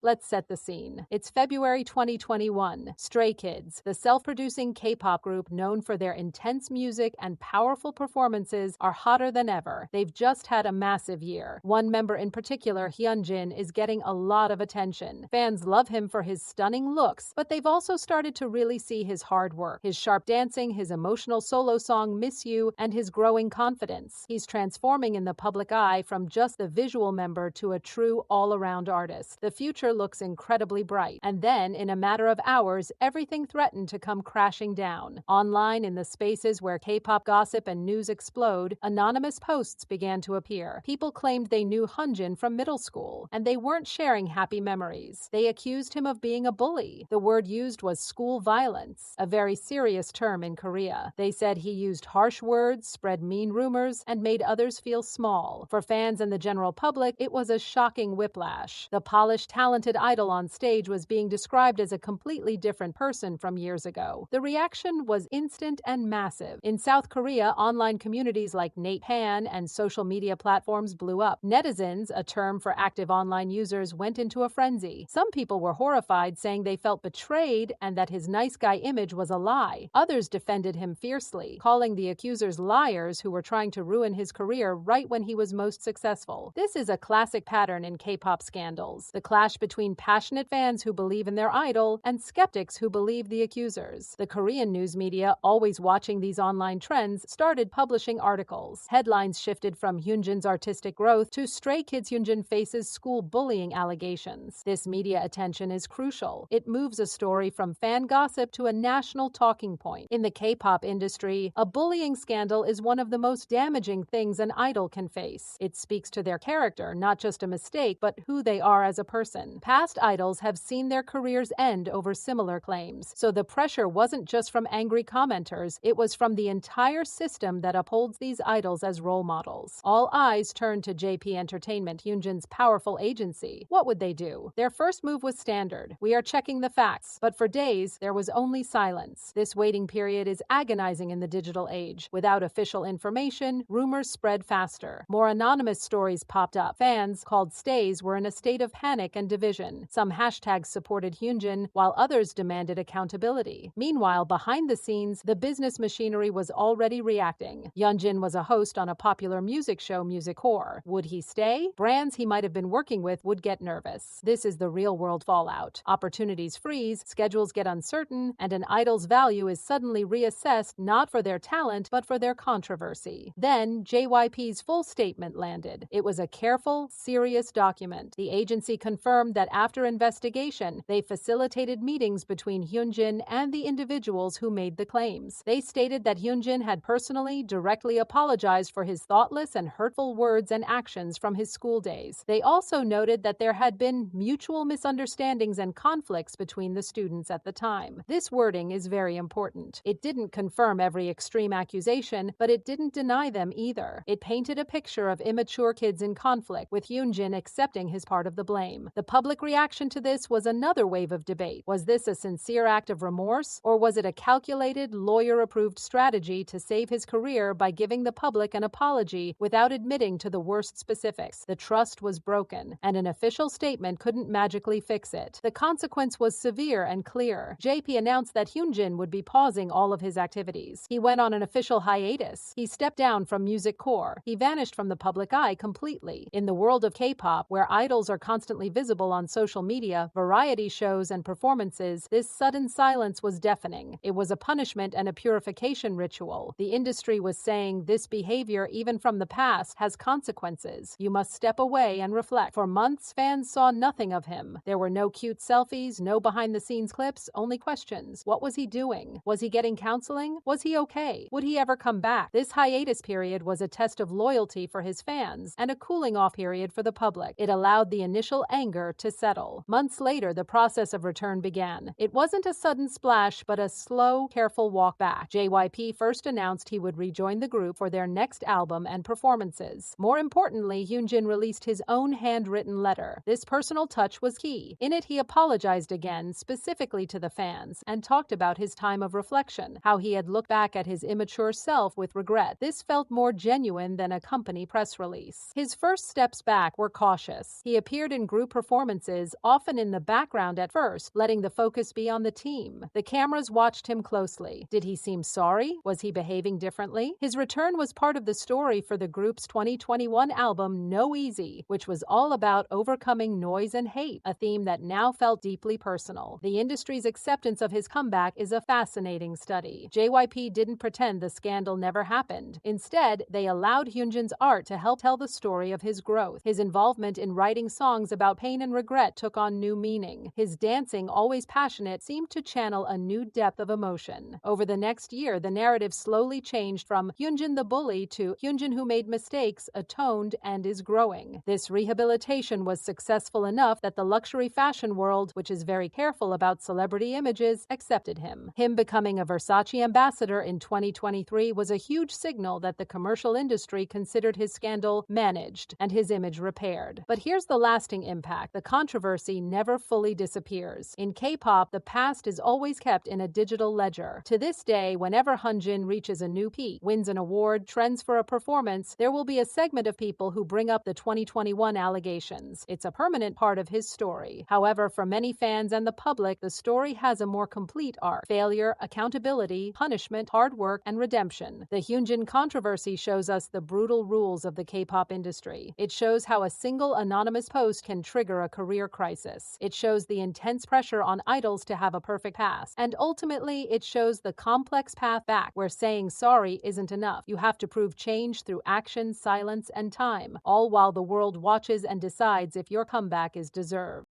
Let's set the scene. It's February 2021. Stray Kids, the self-producing K-pop group known for their intense music and powerful performances, are hotter than ever. They've just had a massive year. One member in particular, Hyunjin, is getting a lot of attention. Fans love him for his stunning looks, but they've also started to really see his hard work, his sharp dancing, his emotional solo song Miss You, and his growing confidence. He's transforming in the public eye from just the visual member to a true all-around artist. The future looks incredibly bright. And then, in a matter of hours, everything threatened to come crashing down. Online, in the spaces where K-pop gossip and news explode, anonymous posts began to appear. People claimed they knew Hyunjin from middle school, and they weren't sharing happy memories. They accused him of being a bully. The word used was school violence, a very serious term in Korea. They said he used harsh words, spread mean rumors, and made others feel small. For fans and the general public, it was a shocking whiplash. The polished, talented idol on stage was being described as a completely different person from years ago. The reaction was instant and massive. In South Korea, online communities like Pan and social media platforms blew up. Netizens, a term for active online users, went into a frenzy. Some people were horrified, saying they felt betrayed and that his nice guy image was a lie. Others defended him fiercely, calling the accusers liars who were trying to ruin his career right when he was most successful. This is a classic pattern in K-pop scandals: the clash between passionate fans who believe in their idol and skeptics who believe the accusers. The Korean news media, always watching these online trends, started publishing articles. Headlines shifted from Hyunjin's artistic growth to Stray Kids Hyunjin faces school bullying allegations. This media attention is crucial. It moves a story from fan gossip to a national talking point. In the K-pop industry, a bullying scandal is one of the most damaging things an idol can face. It speaks to their character, not just a mistake, but who they are as a person. Past idols have seen their careers end over similar claims, so the pressure wasn't just from angry commenters, it was from the entire system that upholds these idols as role models. All eyes turned to JYP Entertainment, Hyunjin's powerful agency. What would they do? Their first move was standard: we are checking the facts. But for days, there was only silence. This waiting period is agonizing in the digital age. Without official information, rumors spread faster. More anonymous stories popped up. Fans, called stays, were in a state of panic and division. Some hashtags supported Hyunjin, while others demanded accountability. Meanwhile, behind the scenes, the business machinery was already reacting. Hyunjin was a host on a popular music show, Music Core. Would he stay? Brands he might have been working with would get nervous. This is the real-world fallout. Opportunities freeze, schedules get uncertain, and an idol's value is suddenly reassessed not for their talent, but for their controversy. Then, JYP's full statement landed. It was a careful, serious document. The agency confirmed that after investigation, they facilitated meetings between Hyunjin and the individuals who made the claims. They stated that Hyunjin had personally, directly apologized for his thoughtless and hurtful words and actions from his school days. They also noted that there had been mutual misunderstandings and conflicts between the students at the time. This wording is very important. It didn't confirm every extreme accusation, but it didn't deny them either. It painted a picture of immature kids in conflict, with Hyunjin accepting his part of the blame. The public reaction to this was another wave of debate. Was this a sincere act of remorse, or was it a calculated, lawyer-approved strategy to save his career by giving the public an apology without admitting to the worst specifics? The trust was broken, and an official statement couldn't magically fix it. The consequence was severe and clear. JP announced that Hyunjin would be pausing all of his activities. He went on an official hiatus. He stepped down from Music Core. He vanished from the public eye completely. In the world of K-pop, where idols are constantly visible on social media, variety shows, and performances, this sudden silence was deafening. It was a punishment and a purification ritual. The industry was saying this behavior, even from the past, has consequences. You must step away and reflect. For months, fans saw nothing of him. There were no cute selfies, no behind-the-scenes clips, only questions. What was he doing? Was he getting counseling? Was he okay? Would he ever come back? This hiatus period was a test of loyalty for his fans and a cooling-off period for the public. It allowed the initial anger to settle. Months later, the process of return began. It wasn't a sudden splash, but a slow, careful walk back. JYP first announced he would rejoin the group for their next album and performances. More importantly, Hyunjin released his own handwritten letter. This personal touch was key. In it, he apologized again, specifically to the fans, and talked about his time of reflection, how he had looked back at his immature self with regret. This felt more genuine than a company press release. His first steps back were cautious. He appeared in group performances performances, often in the background at first, letting the focus be on the team. The cameras watched him closely. Did he seem sorry? Was he behaving differently? His return was part of the story for the group's 2021 album No Easy, which was all about overcoming noise and hate, a theme that now felt deeply personal. The industry's acceptance of his comeback is a fascinating study. JYP didn't pretend the scandal never happened. Instead, they allowed Hyunjin's art to help tell the story of his growth. His involvement in writing songs about pain and regret took on new meaning. His dancing, always passionate, seemed to channel a new depth of emotion. Over the next year, the narrative slowly changed from Hyunjin the bully to Hyunjin who made mistakes, atoned, and is growing. This rehabilitation was successful enough that the luxury fashion world, which is very careful about celebrity images, accepted him. Him becoming a Versace ambassador in 2023 was a huge signal that the commercial industry considered his scandal managed and his image repaired. But here's the lasting impact. The controversy never fully disappears. In K-pop, the past is always kept in a digital ledger. To this day, whenever Hyunjin reaches a new peak, wins an award, trends for a performance, there will be a segment of people who bring up the 2021 allegations. It's a permanent part of his story. However, for many fans and the public, the story has a more complete arc: failure, accountability, punishment, hard work, and redemption. The Hyunjin controversy shows us the brutal rules of the K-pop industry. It shows how a single anonymous post can trigger a career crisis. It shows the intense pressure on idols to have a perfect past. And ultimately, it shows the complex path back, where saying sorry isn't enough. You have to prove change through action, silence, and time, all while the world watches and decides if your comeback is deserved.